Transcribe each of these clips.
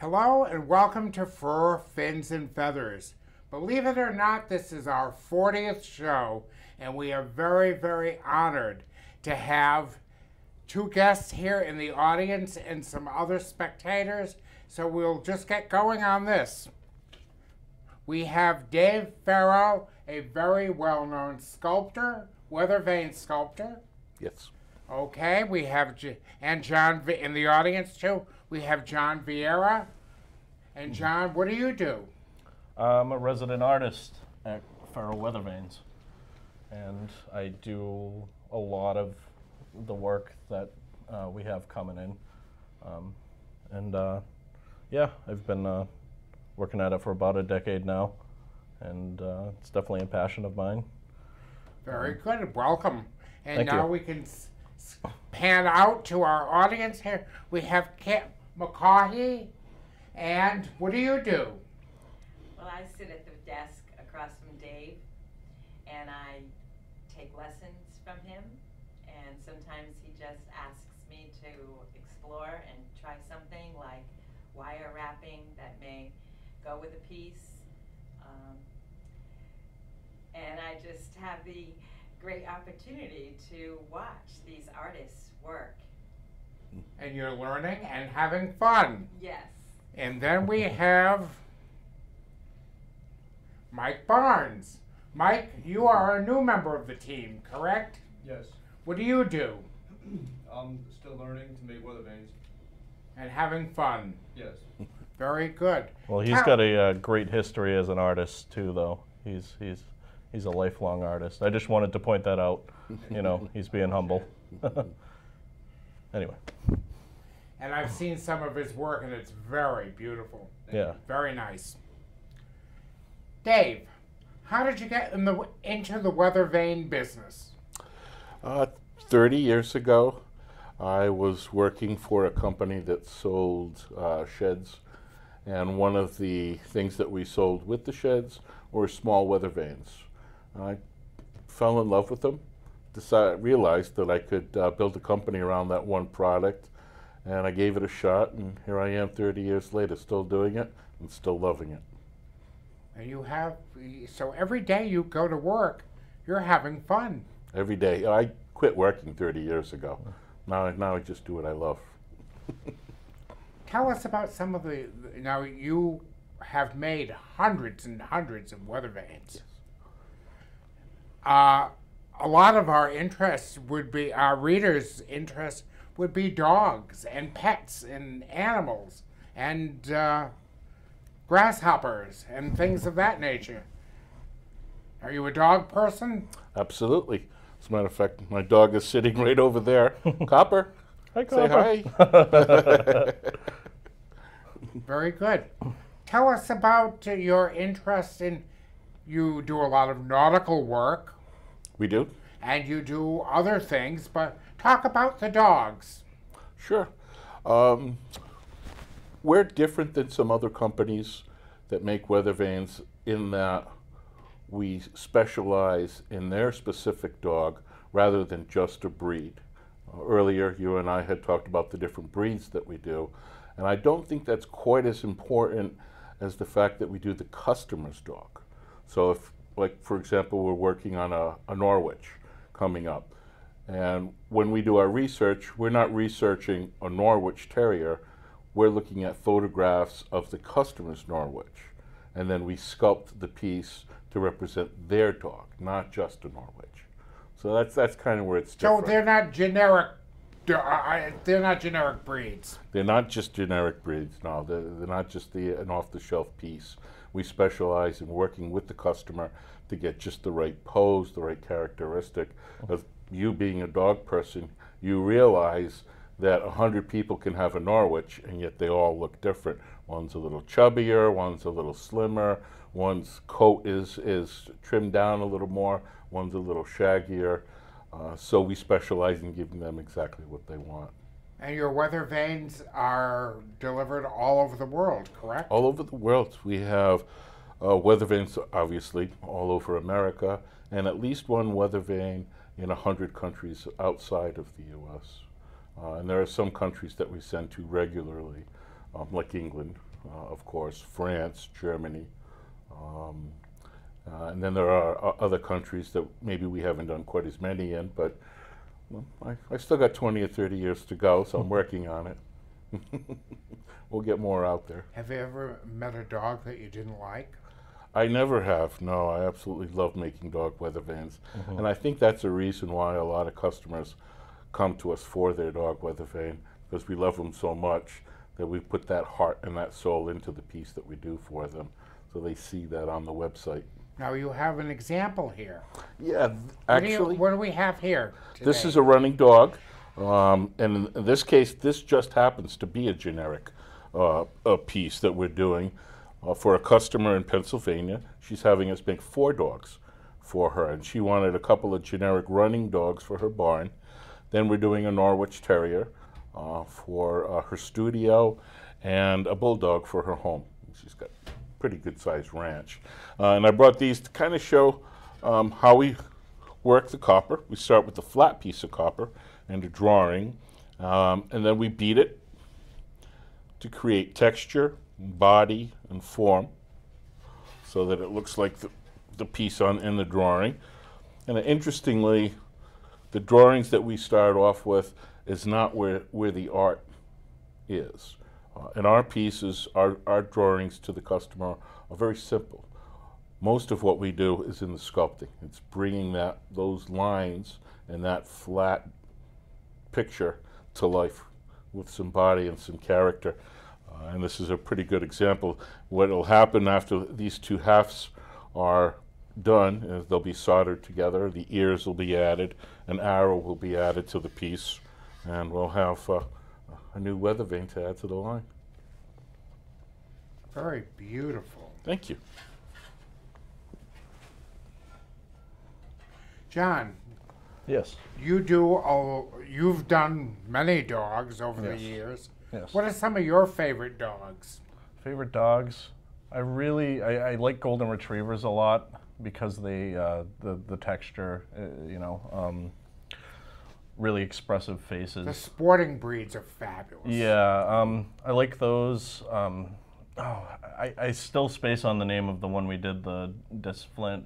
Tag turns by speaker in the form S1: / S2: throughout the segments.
S1: Hello and welcome to Fur, Fins, and Feathers. Believe it or not, this is our 40th show, and we are very, very honored to have two guests here in the audience and some other spectators, so we'll just get going on this. We have Dave Farrow, a very well-known sculptor, weather vane sculptor.
S2: Yes.
S1: Okay, we have, and John in the audience too. We have John Vieira. And John, what do you do?
S3: I'm a resident artist at Farrow Weather Vanes, and I do a lot of the work that we have coming in. Yeah, I've been working at it for about a decade now, and it's definitely a passion of mine.
S1: Very good, welcome. And
S3: Thank
S1: now
S3: you.
S1: we can pan out to our audience here. We have Kit McCaughey, and what do you do?
S4: Well, I sit at the desk across from Dave, and I take lessons from him, and sometimes he just asks me to explore and try something like wire wrapping that may go with a piece. And I just have the great opportunity to watch these artists work.
S1: And you're learning and having fun.
S4: Yes.
S1: And then we have Mike Barnes. Mike, you are a new member of the team, correct?
S5: Yes.
S1: What do you do?
S5: I'm still learning to make weather vanes.
S1: And having fun.
S5: Yes.
S1: Very good.
S3: Well, he's got a great history as an artist too, though. He's a lifelong artist. I just wanted to point that out. You know, he's being humble. Anyway.
S1: And I've seen some of his work, and it's very beautiful.
S3: Yeah.
S1: Very nice. Dave, how did you get into the weather vane business?
S2: 30 years ago, I was working for a company that sold sheds, and one of the things that we sold with the sheds were small weather vanes. I fell in love with them, realized that I could build a company around that one product, and I gave it a shot, and here I am 30 years later, still doing it and still loving it.
S1: And so every day you go to work, you're having fun.
S2: Every day. I quit working 30 years ago. Now I just do what I love.
S1: Tell us about some of now you have made hundreds and hundreds of weather vanes.
S2: Yes.
S1: A lot of our interests would be, our readers' interests would be dogs and pets and animals and grasshoppers and things of that nature. Are you a dog person?
S2: Absolutely. As a matter of fact, my dog is sitting right over there. Copper,
S3: Hi,
S2: say
S3: Copper.
S2: hi.
S1: Very good. Tell us about your interest in, you do a lot of nautical work.
S2: We do?
S1: And you do other things, but talk about the dogs.
S2: Sure. We're different than some other companies that make weather vanes in that we specialize in their specific dog rather than just a breed. Earlier, you and I had talked about the different breeds that we do, and I don't think that's quite as important as the fact that we do the customer's dog. So if, like, for example, we're working on a Norwich coming up, and when we do our research, we're not researching a Norwich Terrier, we're looking at photographs of the customer's Norwich, and then we sculpt the piece to represent their dog, not just a Norwich. So that's kind of where it's different.
S1: So they're not generic. They're not generic breeds.
S2: They're not just generic breeds. No, they're not just an off-the-shelf piece. We specialize in working with the customer to get just the right pose, the right characteristic. As you being a dog person, you realize that 100 people can have a Norwich, and yet they all look different. One's a little chubbier, one's a little slimmer, one's coat is trimmed down a little more, one's a little shaggier. So we specialize in giving them exactly what they want.
S1: And your weather vanes are delivered all over the world, correct?
S2: All over the world. We have weather vanes, obviously, all over America, and at least one weather vane in 100 countries outside of the U.S. And there are some countries that we send to regularly, like England, of course, France, Germany. And then there are other countries that maybe we haven't done quite as many in, but well, I still got 20 or 30 years to go, so I'm working on it. We'll get more out there.
S1: Have you ever met a dog that you didn't like?
S2: I never have. No, I absolutely love making dog weather vans. And I think that's a reason why a lot of customers come to us for their dog weather van, because we love them so much that we put that heart and that soul into the piece that we do for them. So they see that on the website.
S1: Now you have an example here.
S2: Yeah, actually.
S1: What do we have here today?
S2: This is a running dog. And in this case, this just happens to be a generic a piece that we're doing for a customer in Pennsylvania. She's having us make 4 dogs for her, and she wanted a couple of generic running dogs for her barn. Then we're doing a Norwich Terrier for her studio, and a bulldog for her home. She's got a pretty good sized ranch. And I brought these to kind of show how we work the copper. We start with a flat piece of copper and a drawing, and then we beat it to create texture, body, and form so that it looks like the piece in the drawing. And interestingly, the drawings that we start off with is not where the art is. In our pieces, our drawings to the customer are very simple. Most of what we do is in the sculpting. It's bringing those lines and that flat picture to life with some body and some character. And this is a pretty good example. What will happen after these 2 halves are done is they'll be soldered together. The ears will be added. An arrow will be added to the piece. And we'll have a new weather vane to add to the line.
S1: Very beautiful.
S2: Thank you.
S1: John,
S3: Yes.
S1: you've done many dogs over the
S3: Yes.
S1: years.
S3: Yes.
S1: What are some of your favorite dogs?
S3: Favorite dogs? I like golden retrievers a lot because the texture, really expressive faces.
S1: The sporting breeds are fabulous.
S3: Yeah, I like those. I still space on the name of the one we did, the Disflint.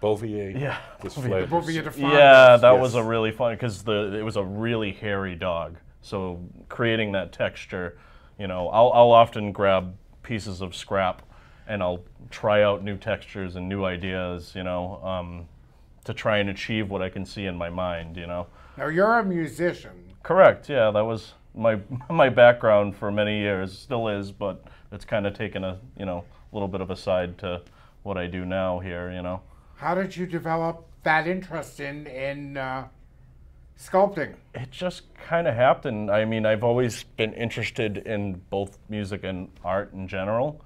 S2: Bouvier.
S3: Yeah.
S2: Display.
S1: Bouvier de
S3: Yeah,
S1: France.
S3: that
S2: Yes.
S3: was a really fun, because it was a really hairy dog. So creating that texture, I'll often grab pieces of scrap and I'll try out new textures and new ideas, to try and achieve what I can see in my mind,
S1: Now you're a musician.
S3: Correct, yeah, that was my background for many years, still is, but it's kind of taken a, little bit of a side to what I do now here,
S1: How did you develop that interest in sculpting?
S3: It just kind of happened. I mean, I've always been interested in both music and art in general.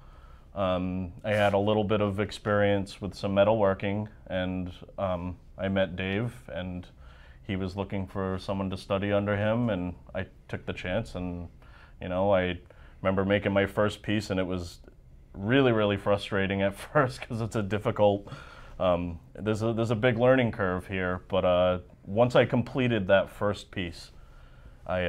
S3: I had a little bit of experience with some metalworking, and I met Dave, and he was looking for someone to study under him, and I took the chance. And I remember making my first piece, and it was really, really frustrating at first because it's a difficult. There's a big learning curve here, but once I completed that first piece, I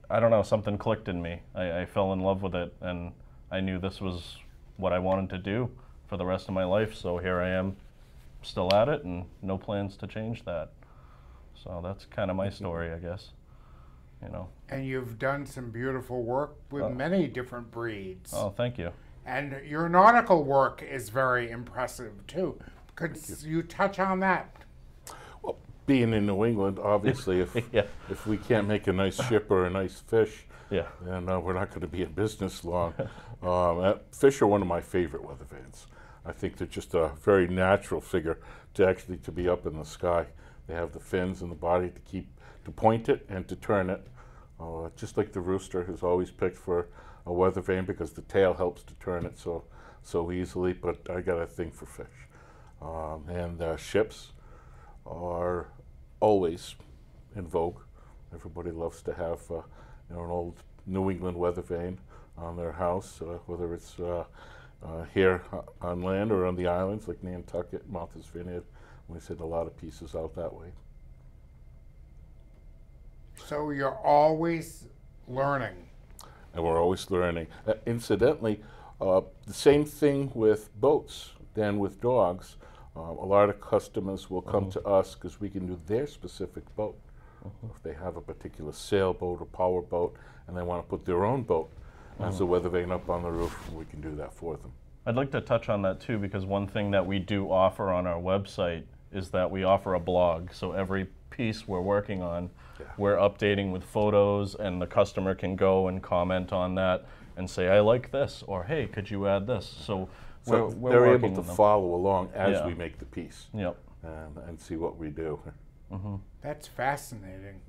S3: don't know, something clicked in me. I fell in love with it, and I knew this was what I wanted to do for the rest of my life. So here I am, still at it, and no plans to change that. So that's kind of my story, I guess.
S1: And you've done some beautiful work with many different breeds.
S3: Oh, thank you.
S1: And your nautical work is very impressive too. Could you touch on that?
S2: Well, being in New England, obviously,
S3: Yeah.
S2: if we can't make a nice ship or a nice fish,
S3: Yeah.
S2: then we're not going to be in business long. Fish are one of my favorite weather vans. I think they're just a very natural figure to be up in the sky. They have the fins and the body to point it and to turn it. Just like the rooster is always picked for a weather vane because the tail helps to turn it so easily, but I got a thing for fish. And ships are always in vogue. Everybody loves to have an old New England weather vane on their house, whether it's here on land or on the islands like Nantucket, Martha's Vineyard. We send a lot of pieces out that way.
S1: So you're always learning.
S2: and we're always learning. Incidentally, the same thing with boats than with dogs. A lot of customers will come to us because we can do their specific boat. If they have a particular sailboat or power boat and they want to put their own boat as a weather vane up on the roof, we can do that for them.
S3: I'd like to touch on that too, because one thing that we do offer on our website is that we offer a blog. So every piece we're working on, we're updating with photos, and the customer can go and comment on that and say, I like this, or hey, could you add this? So we're
S2: they're
S3: working
S2: able to
S3: with them.
S2: follow along as we make the piece.
S3: Yep.
S2: And see what we do.
S1: That's fascinating.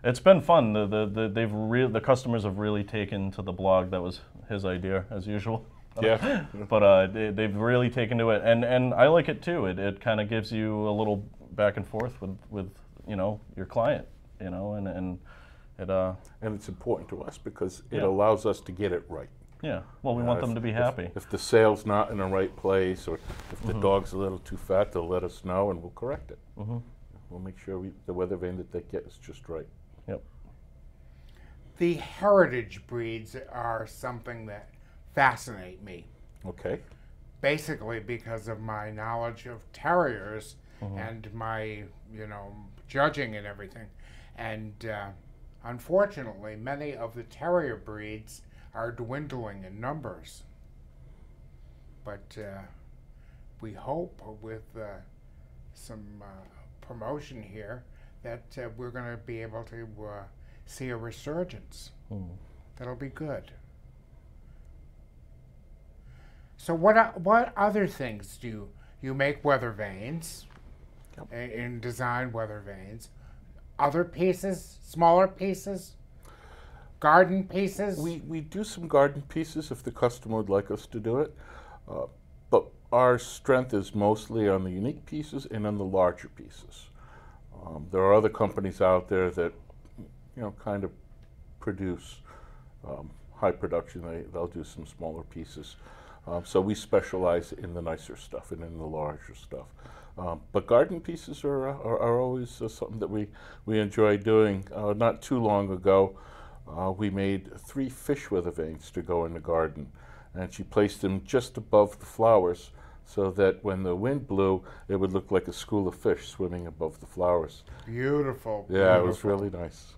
S3: It's been fun. The customers have really taken to the blog. That was his idea, as usual.
S2: Yeah.
S3: But they've really taken to it, and I like it too. It kind of gives you a little back and forth with your client, and
S2: it's important to us because it allows us to get it right.
S3: Yeah. Well, we want them to be happy.
S2: If the sail's not in the right place, or if the dog's a little too fat, they'll let us know and we'll correct it. We'll make sure the weather vane that they get is just right.
S3: Yep.
S1: The heritage breeds are something that fascinate me.
S2: Okay.
S1: Basically because of my knowledge of terriers and my, judging and everything. And unfortunately, many of the terrier breeds are dwindling in numbers. But we hope with some promotion here that we're going to be able to see a resurgence. That'll be good. So what other things do you make weather vanes and design weather vanes? Other pieces, smaller pieces? Garden pieces?
S2: We do some garden pieces if the customer would like us to do it, but our strength is mostly on the unique pieces and on the larger pieces. There are other companies out there that, kind of produce high production. They'll do some smaller pieces. So we specialize in the nicer stuff and in the larger stuff. But garden pieces are always something that we enjoy doing. Not too long ago, we made 3 fish weather vanes to go in the garden, and she placed them just above the flowers so that when the wind blew, it would look like a school of fish swimming above the flowers.
S1: Beautiful.
S2: Yeah, it was really nice.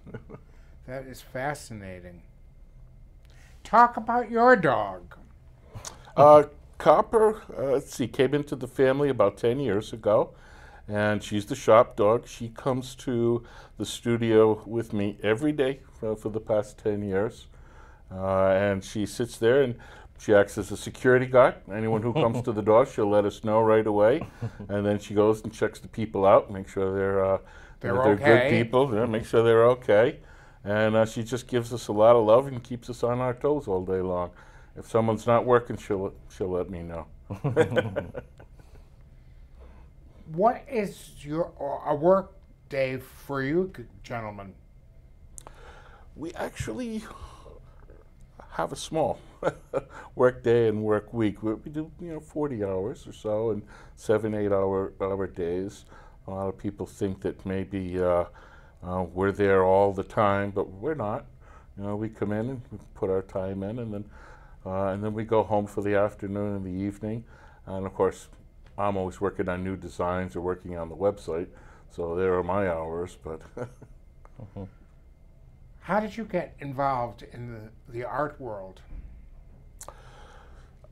S1: That is fascinating. Talk about your dog.
S2: Copper, came into the family about 10 years ago, and she's the shop dog. She comes to the studio with me every day for the past 10 years, and she sits there and she acts as a security guard. Anyone who comes to the door, she'll let us know right away, and then she goes and checks the people out, make sure they're
S1: okay.
S2: good people, make sure they're okay, and she just gives us a lot of love and keeps us on our toes all day long. If someone's not working, she'll let me know.
S1: What is a work day for you, gentlemen?
S2: We actually have a small work day and work week. We do 40 hours or so, and 7-8 hour days. A lot of people think that maybe we're there all the time, but we're not. We come in and we put our time in, and then we go home for the afternoon and the evening. And of course, I'm always working on new designs or working on the website, so there are my hours. But
S1: How did you get involved in the art world?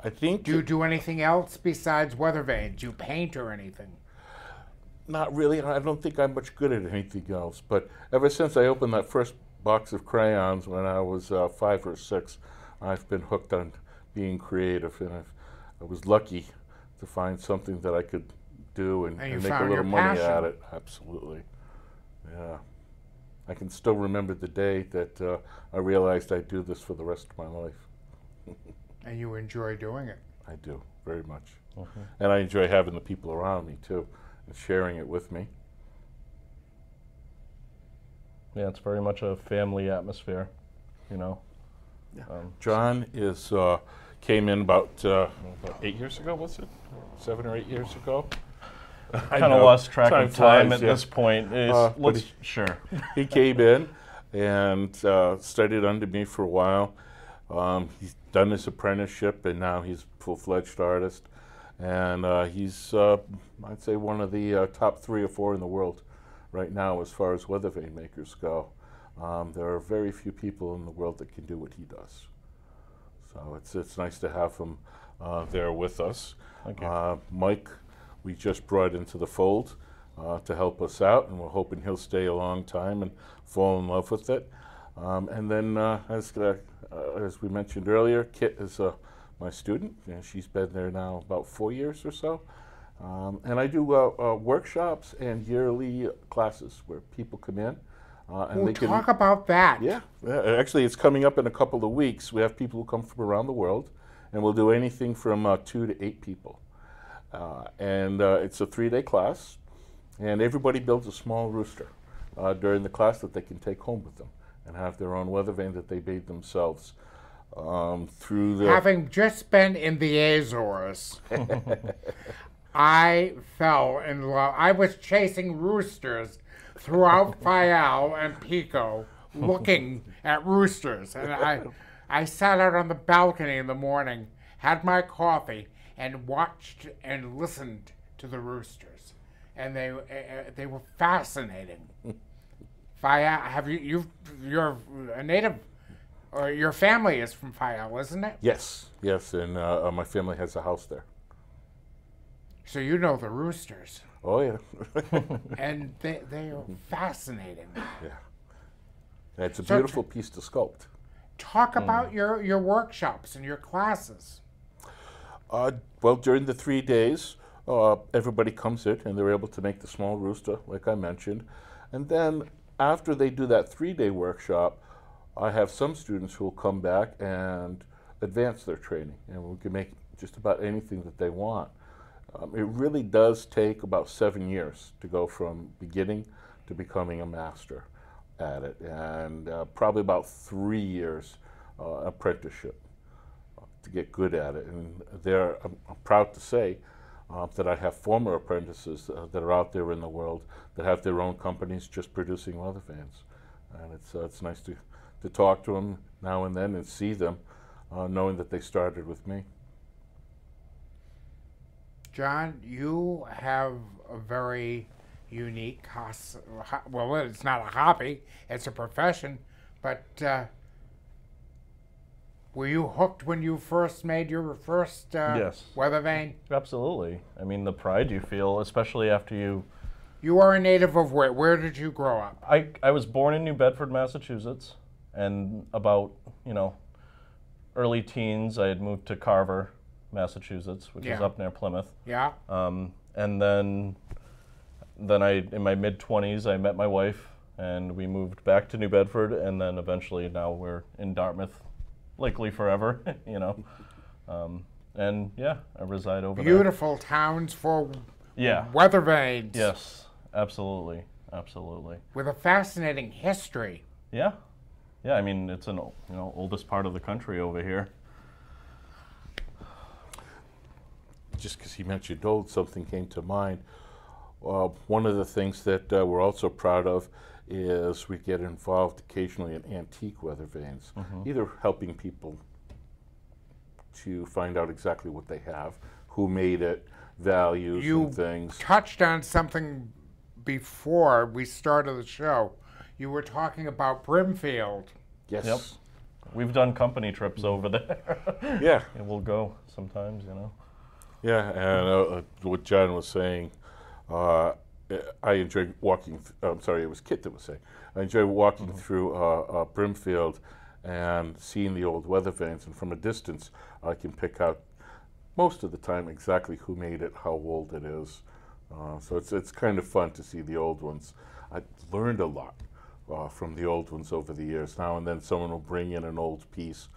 S2: I think...
S1: Do you do anything else besides weather vanes? Do you paint or anything?
S2: Not really. I don't think I'm much good at anything else. But ever since I opened that first box of crayons when I was 5 or 6, I've been hooked on being creative, and I was lucky to find something that I could do and make a little money at it. Absolutely. Yeah. I can still remember the day that I realized I'd do this for the rest of my life.
S1: And you enjoy doing it?
S2: I do, very much. And I enjoy having the people around me, too, and sharing it with me.
S3: Yeah, it's very much a family atmosphere,
S2: Yeah. John came in about 8 years ago, was it? 7 or 8 years ago?
S3: I kind of lost track of time
S2: flies,
S3: at this point. Sure.
S2: He came in and studied under me for a while. He's done his apprenticeship, and now he's a full-fledged artist. And he's, I'd say, one of the top 3 or 4 in the world right now as far as weather vane makers go. There are very few people in the world that can do what he does. So it's nice to have him there with us.
S3: Thank you.
S2: Mike, we just brought into the fold to help us out, and we're hoping he'll stay a long time and fall in love with it. And then, as we mentioned earlier, Kit is my student, and she's been there now about 4 years or so. And I do workshops and yearly classes where people come in. And
S1: We'll talk about that.
S2: Yeah, actually it's coming up in a couple of weeks. We have people who come from around the world, and we'll do anything from 2 to 8 people. And it's a 3-day class, and everybody builds a small rooster during the class that they can take home with them and have their own weather vane that they made themselves. Through the
S1: Having just been in the Azores, I fell in love. I was chasing roosters throughout Fayal and Pico, looking at roosters. And I sat out on the balcony in the morning, had my coffee, and watched and listened to the roosters. And they were fascinating. Fayal, you're a native, or your family is from Fayal, isn't it?
S2: Yes, and my family has a house there.
S1: So you know the roosters.
S2: Oh yeah.
S1: And they are fascinating.
S2: Yeah. It's a beautiful piece to sculpt.
S1: Talk about your workshops and your classes.
S2: Well, during the 3 days, everybody comes in and they're able to make the small rooster, like I mentioned. And then after they do that 3-day workshop, I have some students who will come back and advance their training, and we can make just about anything that they want. It really does take about 7 years to go from beginning to becoming a master at it, and probably about 3 years apprenticeship to get good at it. And I'm proud to say that I have former apprentices that are out there in the world that have their own companies just producing weather vanes. And it's nice to talk to them now and then and see them, knowing that they started with me.
S1: John, you have a very unique, well, it's not a hobby, it's a profession, but were you hooked when you first made your first
S3: Yes.
S1: weather vane?
S3: Absolutely. I mean, the pride you feel, especially after you...
S1: You are a native of where? Where did you grow up?
S3: I was born in New Bedford, Massachusetts, and about, early teens, I had moved to Carver, Massachusetts, which is up near Plymouth.
S1: Yeah.
S3: And then in my mid-20s, I met my wife, and we moved back to New Bedford, and then eventually now we're in Dartmouth, likely forever, and yeah, I reside over there.
S1: Beautiful towns for weather vanes.
S3: Yes, absolutely, absolutely.
S1: With a fascinating history.
S3: Yeah, I mean, it's an oldest part of the country over here.
S2: Just because he mentioned old, something came to mind. One of the things that we're also proud of is we get involved occasionally in antique weather vanes, either helping people to find out exactly what they have, who made it, values and things.
S1: You touched on something before we started the show. You were talking about Brimfield.
S2: Yes.
S3: Yep. We've done company trips over there.
S2: Yeah.
S3: And we'll go sometimes,
S2: Yeah, and what John was saying, I enjoy walking, I'm sorry, it was Kit that was saying, I enjoy walking through Brimfield and seeing the old weather vanes, and from a distance I can pick out most of the time exactly who made it, how old it is. So it's kind of fun to see the old ones. I learned a lot from the old ones over the years. Now and then someone will bring in an old piece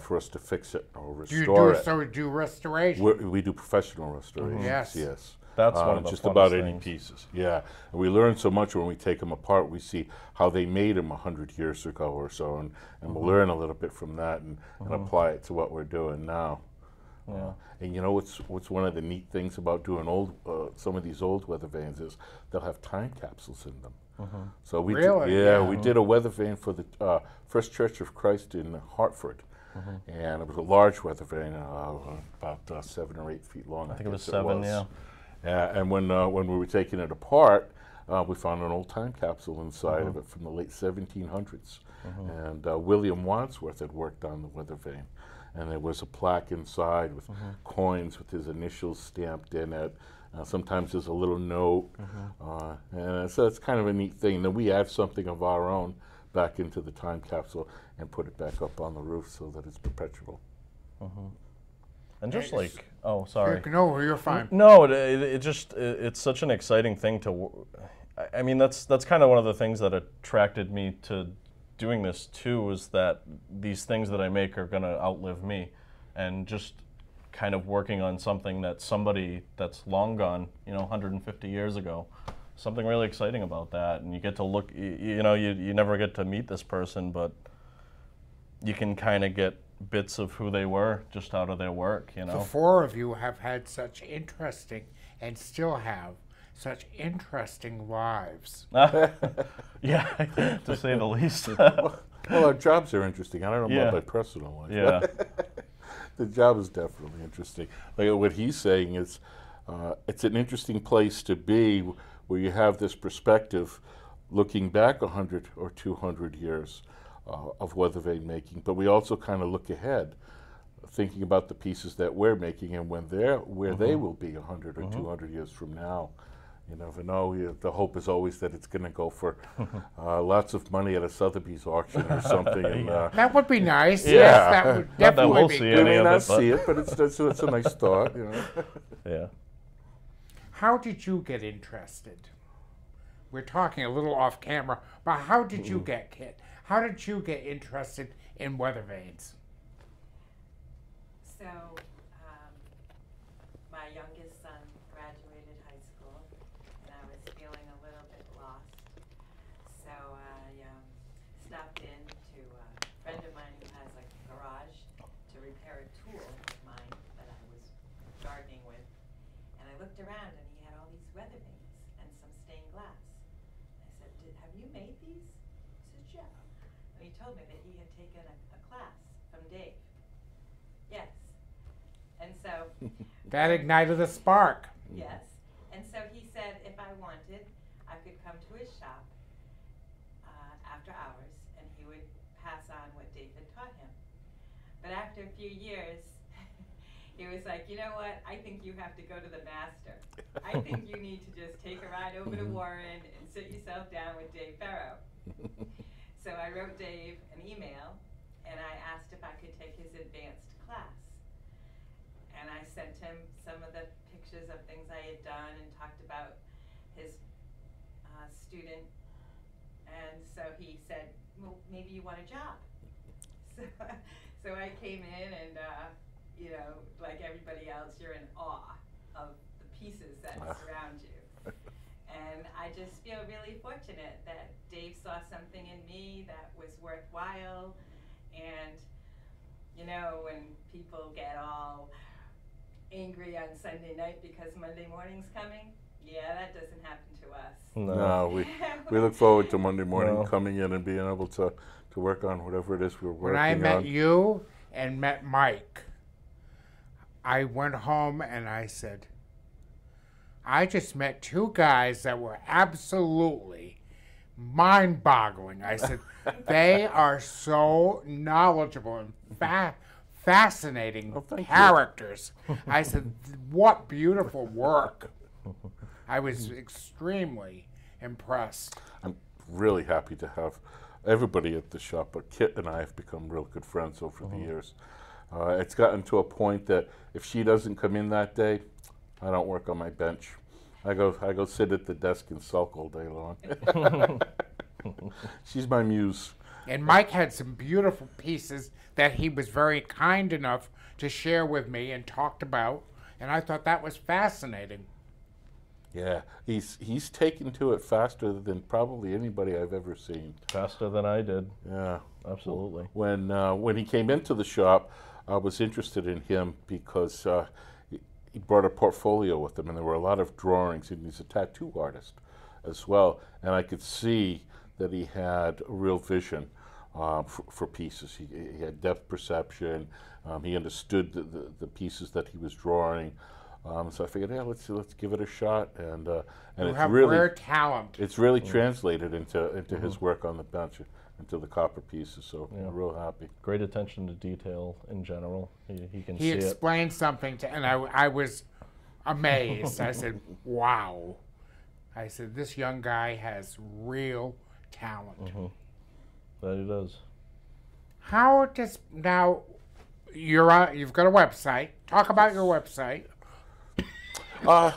S2: for us to fix it or restore it.
S1: So do restoration?
S2: We do professional restorations.
S1: Yes.
S3: That's one of the
S2: just
S3: funnest
S2: about any
S3: things.
S2: pieces. Yeah, and we learn so much when we take them apart. We see how they made them 100 years ago or so, and we'll learn a little bit from that and apply it to what we're doing now.
S3: Yeah.
S2: And what's one of the neat things about doing some of these old weather vanes is they'll have time capsules in them. So we
S1: Really?
S2: we did a weather vane for the First Church of Christ in Hartford, and it was a large weather vane, about 7 or 8 feet long.
S3: I think it was
S2: guess
S3: 7, yeah.
S2: And when we were taking it apart, we found an old time capsule inside of it from the late 1700s. And William Wadsworth had worked on the weather vane. And there was a plaque inside with coins with his initials stamped in it. Sometimes there's a little note. And so it's kind of a neat thing. Then we add something of our own back into the time capsule and put it back up on the roof so that it's perpetual.
S3: And just like, oh, sorry.
S1: No, you're fine.
S3: No, it's such an exciting thing to, I mean, that's kind of one of the things that attracted me to doing this too, is that these things that I make are going to outlive me, and just kind of working on something that somebody that's long gone, 150 years ago, something really exciting about that. And you get to look, you never get to meet this person, but you can kind of get bits of who they were just out of their work,
S1: The four of you have had such interesting, and still have, such interesting lives.
S3: Yeah, to say the least.
S2: Well, our jobs are interesting. I don't know about my personal life.
S3: Yeah.
S2: The job is definitely interesting. Like what he's saying is, it's an interesting place to be where you have this perspective looking back 100 or 200 years of weather vane making, but we also kind of look ahead, thinking about the pieces that we're making and when where they will be 100 or 200 years from now. You never know. The hope is always that it's going to go for lots of money at a Sotheby's auction or something. And,
S1: that would be nice.
S2: Yeah.
S1: Yes, that would
S3: Not that
S1: definitely
S3: we'll
S1: be
S3: see
S1: good.
S2: we
S3: any
S2: may
S3: of
S2: not
S3: it, but-
S2: see it, but it's a nice thought.
S3: Yeah.
S1: How did you get interested? We're talking a little off camera, but how did you get, Kit? How did you get interested in weather vanes?
S4: So, my youngest son graduated high school, and I was feeling a little bit lost. So I stopped in to a friend of mine who has a garage to repair a tool of mine that I was gardening with. And I looked around, and he had all these weather vanes and some stained glass. I said, have you made these? He said, yeah. And he told me that he had taken a class from Dave. Yes. And so,
S1: That ignited a spark.
S4: yes. And so he said if I wanted, I could come to his shop after hours, and he would pass on what Dave had taught him. But after a few years, he was like, you know what? I think you have to go to the master. I think you need to just take a ride over to Warren and sit yourself down with Dave Farrow. So I wrote Dave an email, and I asked if I could take his advanced class. And I sent him some of the pictures of things I had done and talked about his student. And so he said, well, maybe you want a job. So I came in, and, like everybody else, you're in awe of the pieces that surround you. And I just feel really fortunate that Dave saw something in me that was worthwhile. And, when people get all angry on Sunday night because Monday morning's coming, yeah, that doesn't happen to us.
S2: No, we look forward to Monday morning coming in and being able to work on whatever it is we're working on.
S1: When I met you and met Mike, I went home and I said, I just met two guys that were absolutely mind-boggling. I said, they are so knowledgeable and fascinating characters. I said, what beautiful work. I was extremely impressed.
S2: I'm really happy to have everybody at the shop, but Kit and I have become real good friends over the years. It's gotten to a point that if she doesn't come in that day, I don't work on my bench. I go sit at the desk and sulk all day long. She's my muse.
S1: And Mike had some beautiful pieces that he was very kind enough to share with me and talked about, and I thought that was fascinating.
S2: Yeah, he's taken to it faster than probably anybody I've ever seen.
S3: Faster than I did.
S2: Yeah,
S3: Absolutely.
S2: when he came into the shop, I was interested in him because he brought a portfolio with him, and there were a lot of drawings, and he's a tattoo artist as well, and I could see that he had a real vision for pieces. He had depth perception. He understood the pieces that he was drawing. So I figured, yeah, let's give it a shot, and
S1: You
S2: it's
S1: have
S2: really
S1: rare talent.
S2: it's really translated into his work on the bench, into the copper pieces. So
S3: Yeah.
S2: I'm real happy.
S3: Great attention to detail in general. He can
S1: He
S3: see it.
S1: explained something and I was amazed. I said, wow. I said, this young guy has real talent.
S3: That he does.
S1: How does, now, you've got a website. Talk about your website.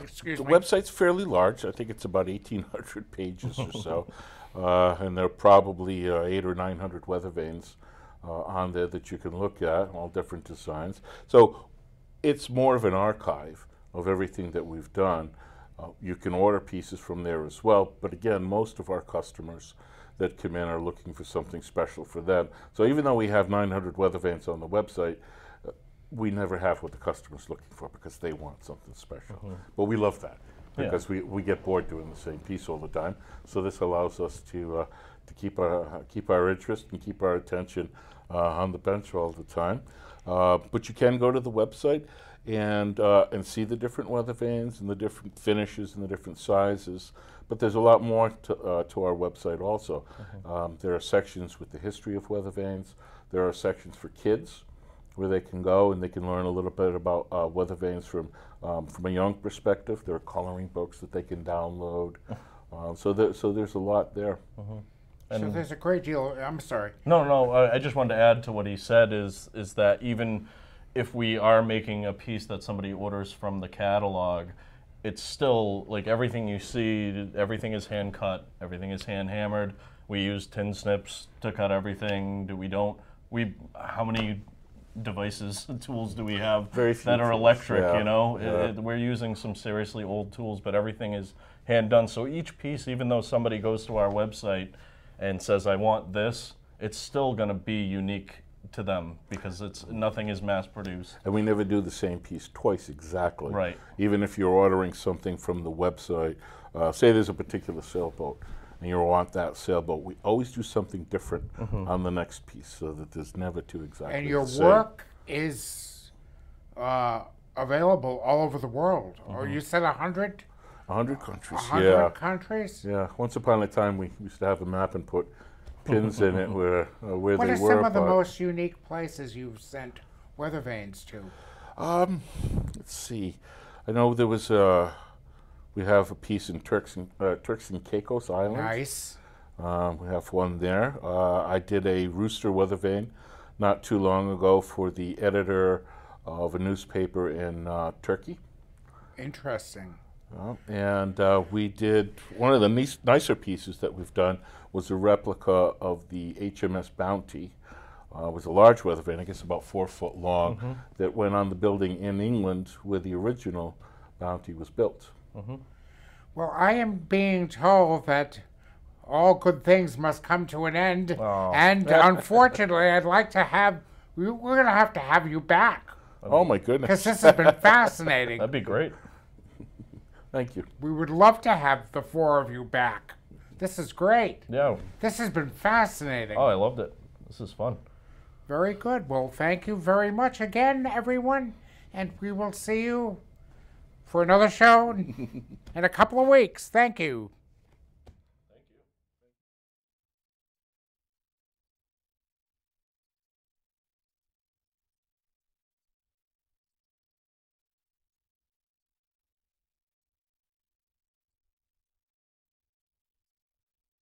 S1: Excuse
S2: The
S1: me.
S2: website's fairly large. I think it's about 1,800 pages or so. And there are probably 800 or 900 weather vanes on there that you can look at, all different designs. So it's more of an archive of everything that we've done. You can order pieces from there as well. But again, most of our customers that come in are looking for something special for them. So even though we have 900 weather vanes on the website, we never have what the customer's looking for because they want something special. But we love that because we get bored doing the same piece all the time. So this allows us to keep our interest and keep our attention on the bench all the time. But you can go to the website and see the different weather vanes and the different finishes and the different sizes. But there's a lot more to our website also. There are sections with the history of weather vanes. There are sections for kids where they can go and they can learn a little bit about weather vanes from a young perspective. There are coloring books that they can download. So there's a lot there.
S1: So there's a great deal, I'm sorry.
S3: No, I just wanted to add to what he said is that even if we are making a piece that somebody orders from the catalog, it's still like everything you see, everything is hand cut, everything is hand hammered. We use tin snips to cut everything. How many devices and tools do we have
S2: Very few
S3: that are
S2: tools,
S3: electric,
S2: yeah.
S3: you know?
S2: Yeah.
S3: We're using some seriously old tools, but everything is hand done. So each piece, even though somebody goes to our website and says, I want this, it's still gonna be unique to them because nothing is mass produced.
S2: And we never do the same piece twice exactly.
S3: Right.
S2: Even if you're ordering something from the website, say there's a particular sailboat and you want that sailboat, we always do something different on the next piece so that there's never two exactly
S1: And your
S2: the same.
S1: work is available all over the world. Or you said 100?
S2: 100 countries,
S1: 100
S2: yeah.
S1: countries?
S2: Yeah, once upon a time we used to have a map and put pins in it where
S1: What
S2: they
S1: are
S2: were.
S1: some of the
S2: but,
S1: most unique places you've sent weather vanes to?
S2: let's see. I know there was we have a piece in Turks and Caicos Island.
S1: Nice.
S2: We have one there. I did a rooster weather vane not too long ago for the editor of a newspaper in Turkey.
S1: Interesting.
S2: And we did one of the nicer pieces that we've done was a replica of the HMS Bounty. It was a large weather vane, I guess about 4 foot long, that went on the building in England where the original Bounty was built.
S1: Well, I am being told that all good things must come to an end.
S3: Oh.
S1: And unfortunately, I'd like to have, we're going to have you back.
S2: Oh my goodness.
S1: Because this has been fascinating.
S3: That'd be great.
S2: Thank you.
S1: We would love to have the four of you back. This is great.
S3: Yeah.
S1: This has been fascinating.
S3: Oh, I loved it. This is fun.
S1: Very good. Well, thank you very much again, everyone. And we will see you for another show in a couple of weeks. Thank you.